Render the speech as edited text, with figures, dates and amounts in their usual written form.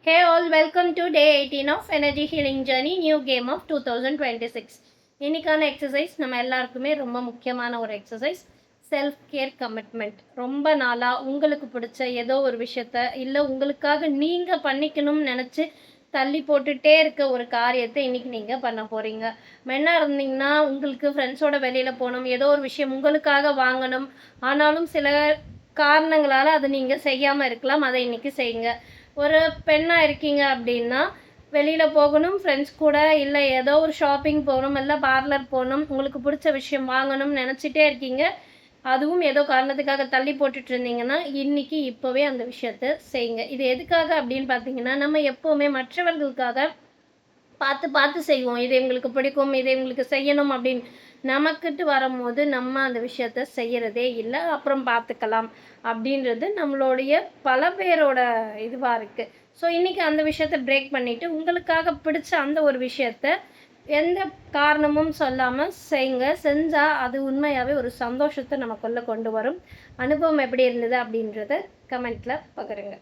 Hey all, welcome to day 18 of Energy Healing Journey, new game of 2026. இன்னைக்கான exercise நம்ம எல்லாருக்குமே ரொம்ப முக்கியமான ஒரு எக்ஸசைஸ். Self care commitment. ரொம்ப நாளாக உங்களுக்கு பிடிச்ச ஏதோ ஒரு விஷயத்த இல்லை உங்களுக்காக நீங்கள் பண்ணிக்கணும்னு நினச்சி தள்ளி போட்டுகிட்டே இருக்க ஒரு காரியத்தை இன்றைக்கி நீங்கள் பண்ண போகிறீங்க. மென்னாக இருந்தீங்கன்னா உங்களுக்கு ஃப்ரெண்ட்ஸோட வெளியில் போகணும், ஏதோ ஒரு விஷயம் உங்களுக்காக வாங்கணும், ஆனாலும் சில காரணங்களால் அதை நீங்கள் செய்யாமல் இருக்கலாம். அதை இன்றைக்கி செய்யுங்க. ஒரு பெண்ணாக இருக்கீங்க அப்படின்னா வெளியில் போகணும் ஃப்ரெண்ட்ஸ் கூட, இல்லை ஏதோ ஒரு ஷாப்பிங் போகணும், இல்லை பார்லர் போகணும், உங்களுக்கு பிடிச்ச விஷயம் வாங்கணும்னு நினச்சிட்டே இருக்கீங்க, அதுவும் ஏதோ காரணத்துக்காக தள்ளி போட்டுட்டு இருந்தீங்கன்னா இன்றைக்கி இப்போவே அந்த விஷயத்த செய்யுங்க. இது எதுக்காக அப்படின்னு பார்த்தீங்கன்னா, நம்ம எப்போவுமே மற்றவர்களுக்காக பார்த்து பார்த்து செய்வோம். இது எங்களுக்கு பிடிக்கும், இது எங்களுக்கு செய்யணும் அப்படின்னு. நமக்கிட்டு வரும்போது நம்ம அந்த விஷயத்த செய்கிறதே இல்லை, அப்புறம் பார்த்துக்கலாம் அப்படின்றது நம்மளுடைய பல பேரோட இதுவாக இருக்குது. ஸோ இன்றைக்கி அந்த விஷயத்த பிரேக் பண்ணிவிட்டு உங்களுக்காக பிடிச்ச அந்த ஒரு விஷயத்த எந்த காரணமும் சொல்லாமல் செய்யுங்க. செஞ்சால் அது உண்மையாகவே ஒரு சந்தோஷத்தை நமக்குள்ளே கொண்டு வரும். அனுபவம் எப்படி இருந்தது அப்படின்றத கமெண்ட்டில் பகிருங்க.